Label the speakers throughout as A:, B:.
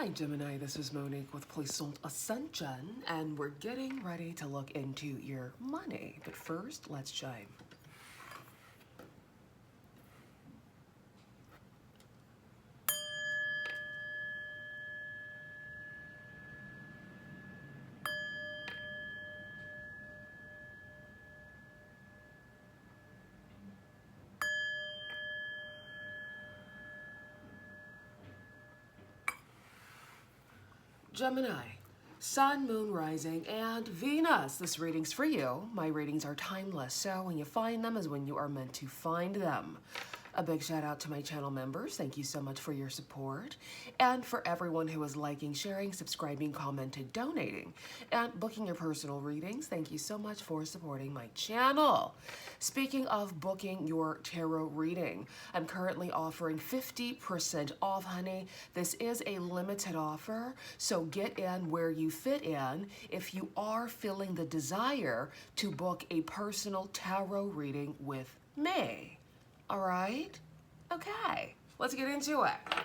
A: Hi Gemini, this is Monique with Puissant Ascension, and we're getting ready to look into your money. But first, let's chime. Gemini, Sun, Moon, Rising, and Venus. This reading's for you. My readings are timeless, so when you find them is when you are meant to find them. A big shout out to my channel members. Thank you so much for your support. And for everyone who is liking, sharing, subscribing, commenting, donating, and booking your personal readings, thank you so much for supporting my channel. Speaking of booking your tarot reading, I'm currently offering 50% off, honey. This is a limited offer, so get in where you fit in if you are feeling the desire to book a personal tarot reading with me. All right? Okay, let's get into it.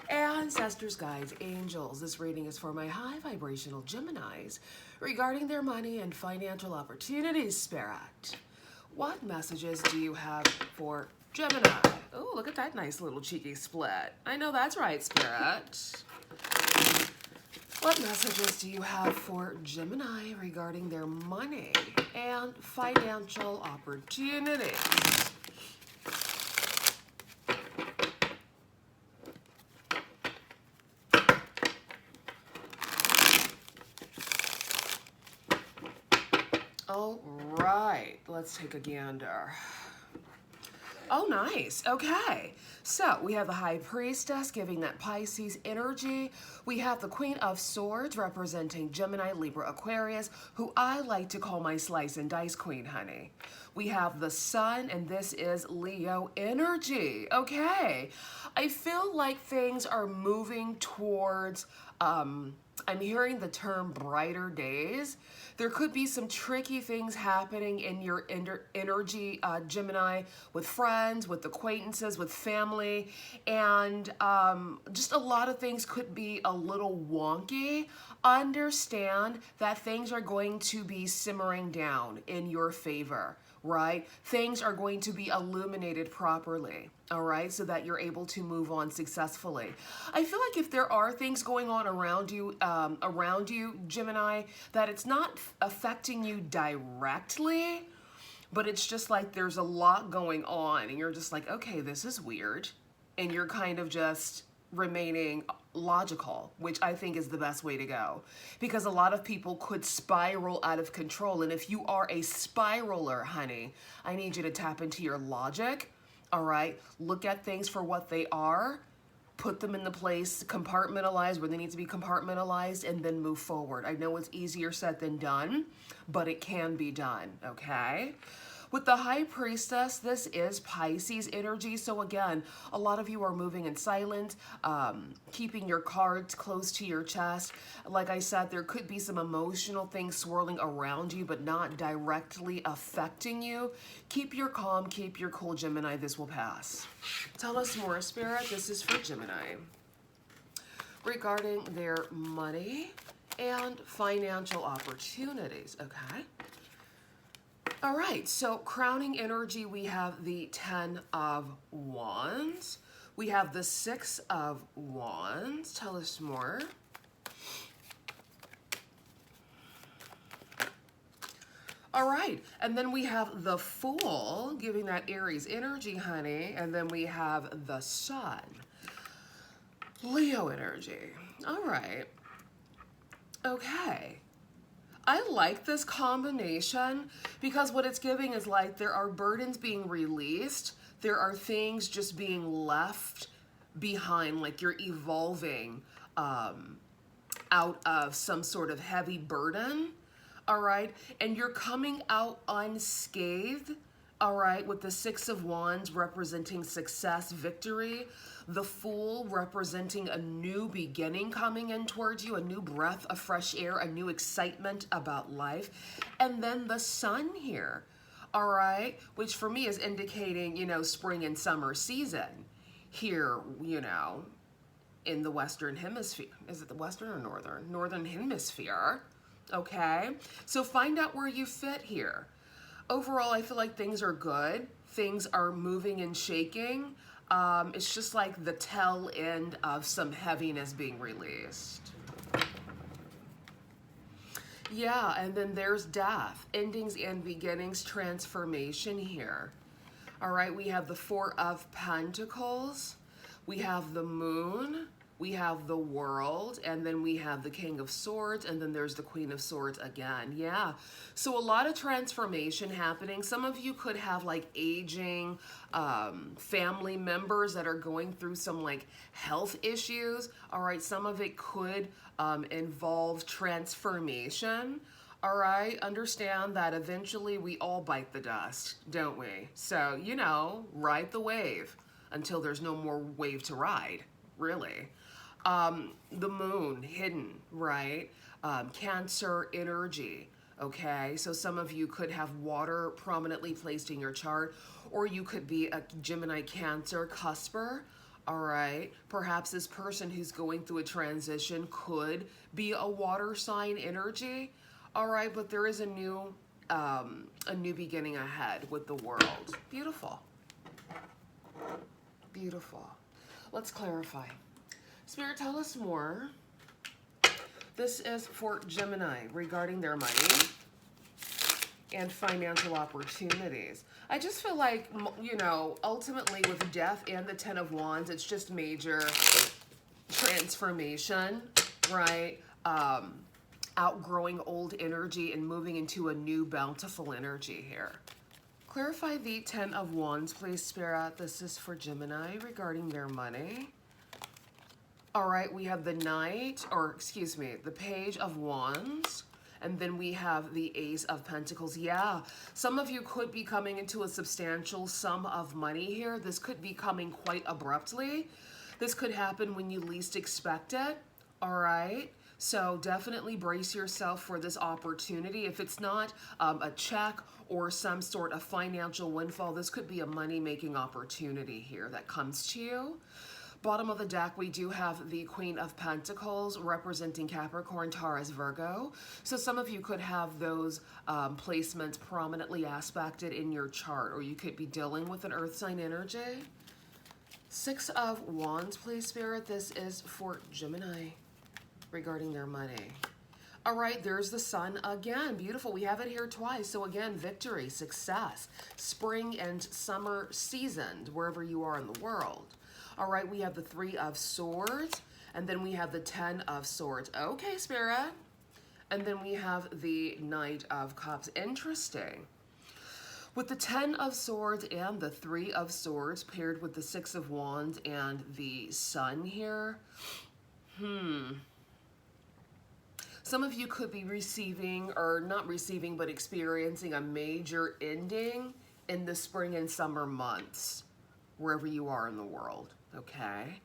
A: Ancestors, guides, angels. This reading is for my high vibrational Geminis regarding their money and financial opportunities, Spirit. What messages do you have for Gemini? Oh, look at that nice little cheeky split. I know that's right, Spirit. What messages do you have for Gemini regarding their money and financial opportunities? All right, let's take a gander. Oh, nice. Okay. So we have the High Priestess giving that Pisces energy. We have the Queen of Swords representing Gemini, Libra, Aquarius, who I like to call my slice and dice queen, honey. We have the Sun, and this is Leo energy. Okay. I feel like things are moving towards, I'm hearing the term brighter days. There could be some tricky things happening in your energy, Gemini, with friends, with acquaintances, with family, and just a lot of things could be a little wonky. Understand that things are going to be simmering down in your favor, right? Things are going to be illuminated properly, all right, so that you're able to move on successfully. I feel like if there are things going on around you, Gemini, that it's not affecting you directly, but it's just like there's a lot going on, and you're just like, okay, this is weird, and you're kind of just remaining logical, which I think is the best way to go, because a lot of people could spiral out of control. And if you are a spiraler, honey, I need you to tap into your logic. All right, look at things for what they are, put them in the place, compartmentalize where they need to be compartmentalized, and then move forward. I know it's easier said than done, but it can be done, okay? With the High Priestess, this is Pisces energy. So again, a lot of you are moving in silence, keeping your cards close to your chest. Like I said, there could be some emotional things swirling around you, but not directly affecting you. Keep your calm, keep your cool, Gemini. This will pass. Tell us more, Spirit. This is for Gemini regarding their money and financial opportunities, okay? All right, so crowning energy, we have the 10 of Wands. We have the 6 of Wands. Tell us more. All right, and then we have the Fool, giving that Aries energy, honey. And then we have the Sun, Leo energy. All right, okay. I like this combination because what it's giving is like there are burdens being released. There are things just being left behind, like you're evolving out of some sort of heavy burden, all right? And you're coming out unscathed, all right, with the 6 of Wands representing success, victory, the Fool representing a new beginning coming in towards you, a new breath of fresh air, a new excitement about life, and then the Sun here, all right, which for me is indicating, you know, spring and summer season here, you know, in the Western Hemisphere. Is it the Western or Northern? Northern Hemisphere. Okay, so find out where you fit here. Overall, I feel like things are good. Things are moving and shaking. It's just like the tail end of some heaviness being released. Yeah, and then there's death, endings and beginnings, transformation here. All right, we have the Four of Pentacles, we have the Moon, we have the World, and then we have the King of Swords, and then there's the Queen of Swords again. Yeah, so a lot of transformation happening. Some of you could have like aging family members that are going through some like health issues. All right, some of it could involve transformation. All right, understand that eventually we all bite the dust, don't we? So, you know, ride the wave until there's no more wave to ride, really. The Moon, hidden, right? Cancer energy, okay? So some of you could have water prominently placed in your chart, or you could be a Gemini Cancer cusper, all right? Perhaps this person who's going through a transition could be a water sign energy, all right? But there is a new beginning ahead with the world. Beautiful. Beautiful. Let's clarify. Spirit, tell us more. This is for Gemini regarding their money and financial opportunities. I just feel like, you know, ultimately with death and the Ten of Wands, it's just major transformation, right? Outgrowing old energy and moving into a new bountiful energy here. Clarify the Ten of Wands, please, Spirit. This is for Gemini regarding their money. All right, we have the Knight, or excuse me, the Page of Wands, and then we have the Ace of Pentacles. Yeah, some of you could be coming into a substantial sum of money here. This could be coming quite abruptly. This could happen when you least expect it, all right? So definitely brace yourself for this opportunity. If it's not a check or some sort of financial windfall, this could be a money-making opportunity here that comes to you. Bottom of the deck, we do have the Queen of Pentacles representing Capricorn, Taurus, Virgo. So some of you could have those placements prominently aspected in your chart, or you could be dealing with an earth sign energy. Six of Wands, please, Spirit. This is for Gemini regarding their money. All right, there's the Sun again. Beautiful. We have it here twice. So again, victory, success, spring and summer seasoned, wherever you are in the world. All right, we have the Three of Swords, and then we have the Ten of Swords. Okay, Spirit. And then we have the Knight of Cups. Interesting. With the Ten of Swords and the Three of Swords paired with the Six of Wands and the Sun here, some of you could be receiving, or not receiving, but experiencing a major ending in the spring and summer months, wherever you are in the world. Okay,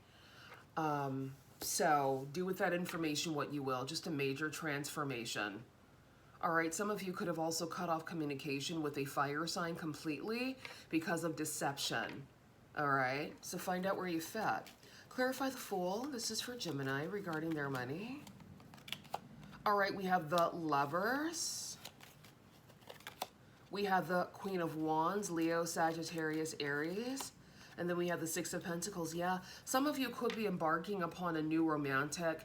A: so do with that information what you will, just a major transformation. All right, some of you could have also cut off communication with a fire sign completely because of deception. All right, so find out where you fit. Clarify the Fool. This is for Gemini regarding their money. All right, we have the Lovers. We have the Queen of Wands, Leo, Sagittarius, Aries. And then we have the Six of Pentacles. Yeah, some of you could be embarking upon a new romantic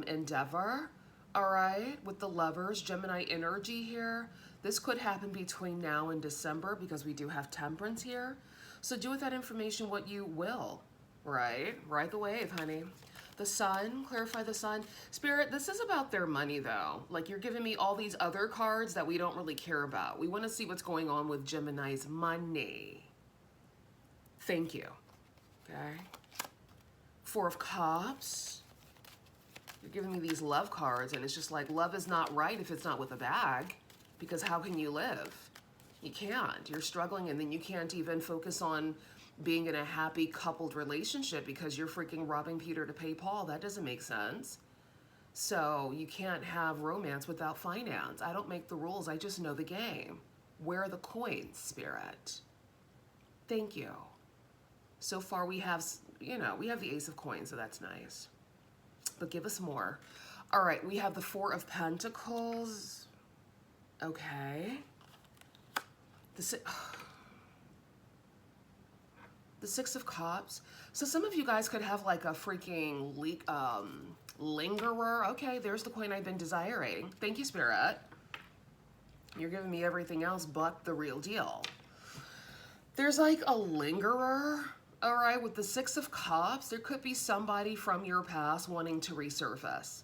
A: endeavor, all right, with the Lovers, Gemini energy here. This could happen between now and December because we do have Temperance here. So do with that information what you will, right? Ride the wave, honey. The Sun, clarify the Sun. Spirit, this is about their money, though. Like, you're giving me all these other cards that we don't really care about. We want to see what's going on with Gemini's money. Thank you. Okay. Four of Cups. You're giving me these love cards, and it's just like, love is not right if it's not with a bag, because how can you live? You can't. You're struggling, and then you can't even focus on being in a happy coupled relationship because you're freaking robbing Peter to pay Paul. That doesn't make sense. So you can't have romance without finance. I don't make the rules. I just know the game. Where are the coins, Spirit? Thank you. So far we have, you know, we have the Ace of Coins, so that's nice. but give us more. All right, we have the Four of Pentacles. Okay. The Six of Cups. So some of you guys could have like a freaking lingerer. Okay, there's the coin I've been desiring. Thank you, Spirit. You're giving me everything else but the real deal. There's like a lingerer, all right, with the Six of Cups. There could be somebody from your past wanting to resurface.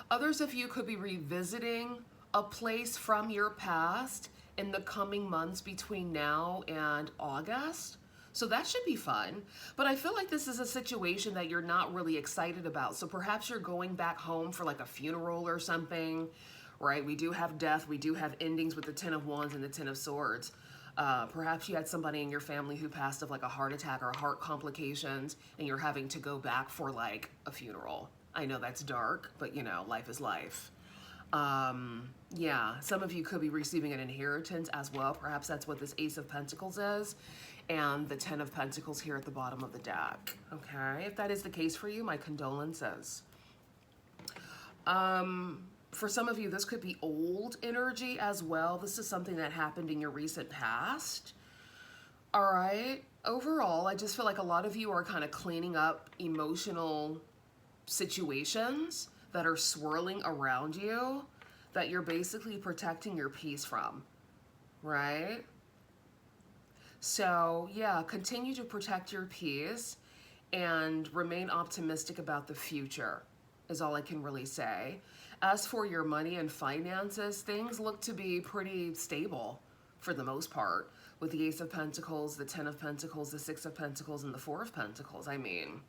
A: Others of you could be revisiting a place from your past in the coming months between now and August. So that should be fun. But I feel like this is a situation that you're not really excited about. So perhaps you're going back home for like a funeral or something, right? We do have death. We do have endings with the Ten of Wands and the Ten of Swords. Perhaps you had somebody in your family who passed of like a heart attack or heart complications, and you're having to go back for like a funeral. I know that's dark, but you know, life is life. Yeah, some of you could be receiving an inheritance as well. Perhaps that's what this Ace of Pentacles is, and the Ten of Pentacles here at the bottom of the deck. Okay, if that is the case for you, my condolences. For some of you, this could be old energy as well. This is something that happened in your recent past. All right, overall, I just feel like a lot of you are kind of cleaning up emotional situations that are swirling around you that you're basically protecting your peace from, right? So yeah, continue to protect your peace and remain optimistic about the future is all I can really say. As for your money and finances, things look to be pretty stable for the most part, with the Ace of Pentacles, the Ten of Pentacles, the Six of Pentacles, and the Four of Pentacles. I mean,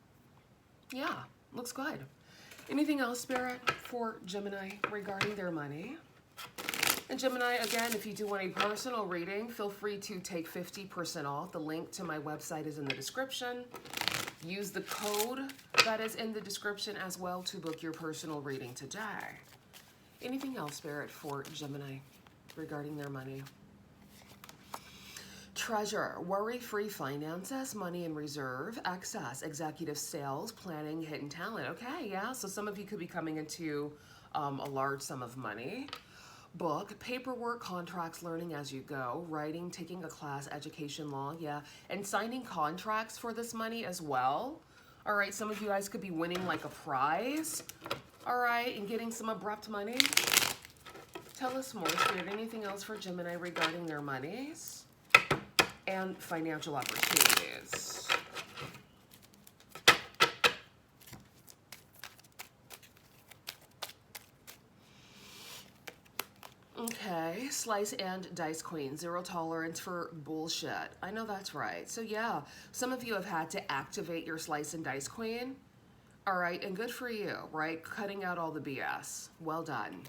A: yeah, looks good. Anything else, Spirit, for Gemini regarding their money? And Gemini, again, if you do want a personal reading, feel free to take 50% off. The link to my website is in the description. Use the code that is in the description as well to book your personal reading today. Anything else, Spirit, for Gemini regarding their money? Treasure, worry-free finances, money in reserve, excess, executive sales, planning, hidden talent. Okay, yeah, so some of you could be coming into a large sum of money. Book, paperwork, contracts, learning as you go, writing, taking a class, education, law, yeah, and signing contracts for this money as well. All right, some of you guys could be winning like a prize, all right, and getting some abrupt money. Tell us more, Spirit. Anything else for Gemini regarding their monies and financial opportunities? Okay, slice and dice queen, zero tolerance for bullshit. I know that's right. So yeah, some of you have had to activate your slice and dice queen. All right, and good for you, right? Cutting out all the BS. Well done.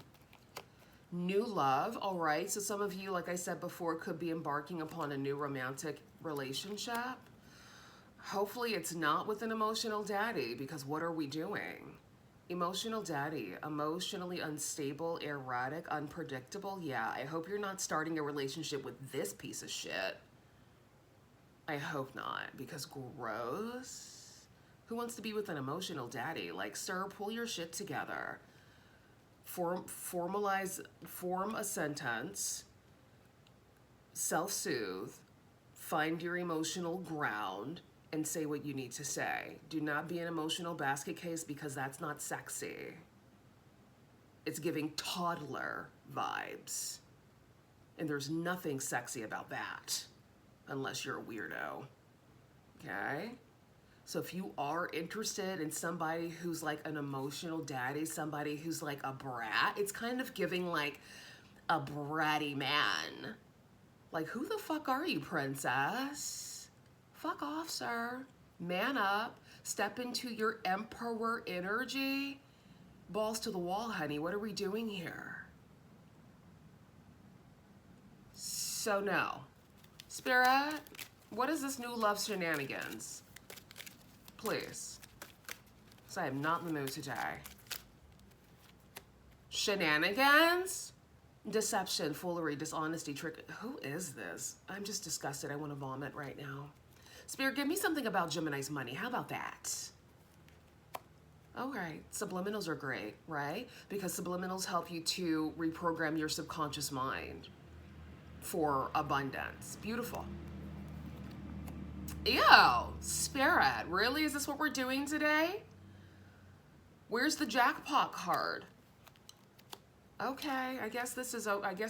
A: New love, all right. So some of you, like I said before, could be embarking upon a new romantic relationship. Hopefully it's not with an emotional daddy, because what are we doing? Emotional daddy, emotionally unstable, erratic, unpredictable. Yeah, I hope you're not starting a relationship with this piece of shit. I hope not, because gross. Who wants to be with an emotional daddy? Like, sir, pull your shit together. Form a sentence, self-soothe, find your emotional ground, and say what you need to say. Do not be an emotional basket case, because that's not sexy. It's giving toddler vibes. And there's nothing sexy about that, unless you're a weirdo, okay? So if you are interested in somebody who's like an emotional daddy, somebody who's like a brat, it's kind of giving like a bratty man. Like, who the fuck are you, princess? Fuck off, sir. Man up. Step into your emperor energy. Balls to the wall, honey. What are we doing here? So no. Spirit, what is this new love shenanigans? Please. Because I am not in the mood today. Shenanigans? Deception, foolery, dishonesty, trick. Who is this? I'm just disgusted. I want to vomit right now. Spirit, give me something about Gemini's money. How about that? Okay, subliminals are great, right? Because subliminals help you to reprogram your subconscious mind for abundance. Beautiful. Ew, Spirit, really? Is this what we're doing today? Where's the jackpot card? Okay, I guess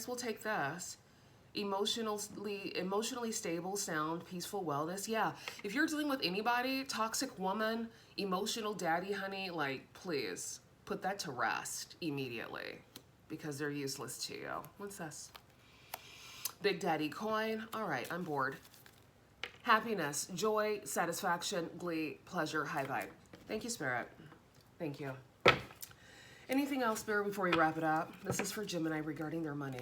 A: we'll take this. Emotionally stable, sound, peaceful wellness. Yeah, if you're dealing with anybody, toxic woman, emotional daddy, honey, like, please put that to rest immediately because they're useless to you. What's this? Big Daddy coin. All right, I'm bored. Happiness, joy, satisfaction, glee, pleasure, high vibe. Thank you, Spirit. Thank you. Anything else, Spirit, before we wrap it up? This is for Gemini regarding their money.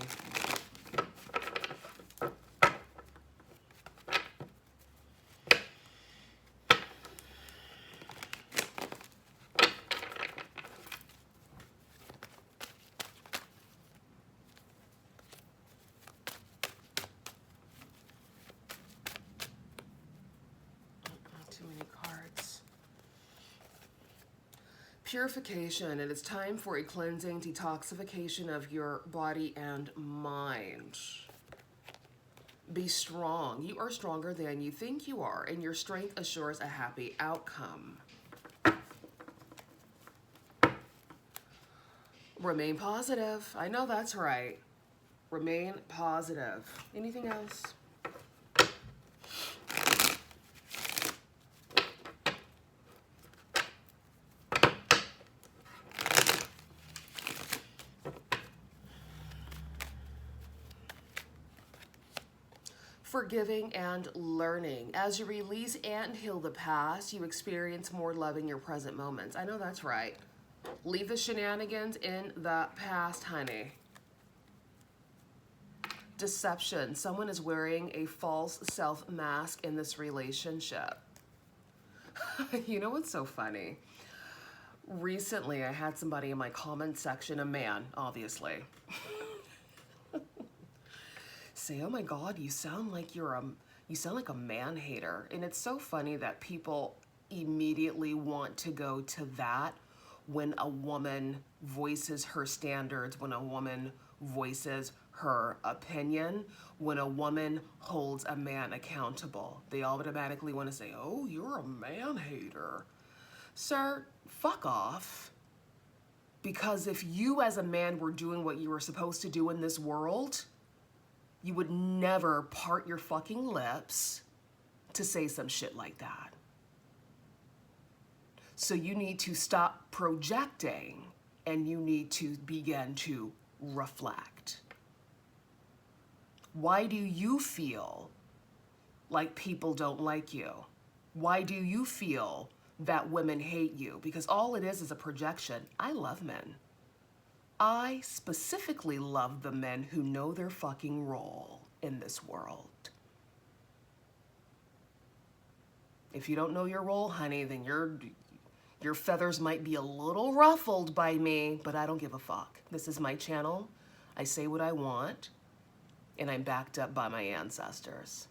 A: Purification, and it's time for a cleansing, detoxification of your body and mind. Be strong. You are stronger than you think you are, and your strength assures a happy outcome. Remain positive. I know that's right. Remain positive. Anything else? Forgiving and learning. As you release and heal the past, you experience more love in your present moments. I know that's right. Leave the shenanigans in the past, honey. Deception. Someone is wearing a false self mask in this relationship. You know what's so funny? Recently, I had somebody in my comment section, a man, obviously, say, "Oh my God, you sound like you sound like a man hater." And it's so funny that people immediately want to go to that when a woman voices her standards, when a woman voices her opinion, when a woman holds a man accountable. They automatically want to say, "Oh, you're a man hater." Sir, fuck off. Because if you as a man were doing what you were supposed to do in this world, you would never part your fucking lips to say some shit like that. So you need to stop projecting and you need to begin to reflect. Why do you feel like people don't like you? Why do you feel that women hate you? Because all it is a projection. I love men. I specifically love the men who know their fucking role in this world. If you don't know your role, honey, then your feathers might be a little ruffled by me, but I don't give a fuck. This is my channel. I say what I want, and I'm backed up by my ancestors.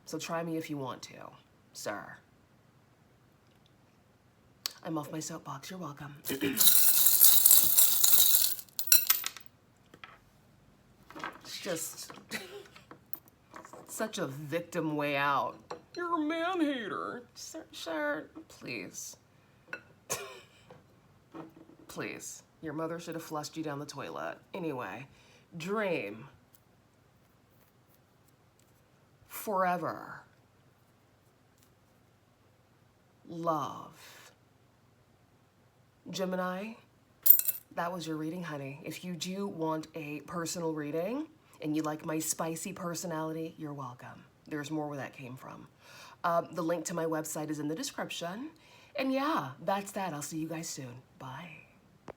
A: So try me if you want to, sir. I'm off my soapbox. You're welcome. Just such a victim way out. You're a man hater. Sir, please. Please. Your mother should have flushed you down the toilet. Anyway, dream. Forever. Love. Gemini, that was your reading, honey. If you do want a personal reading, and you like my spicy personality, you're welcome. There's more where that came from. The link to my website is in the description. And yeah, that's that. I'll see you guys soon. Bye.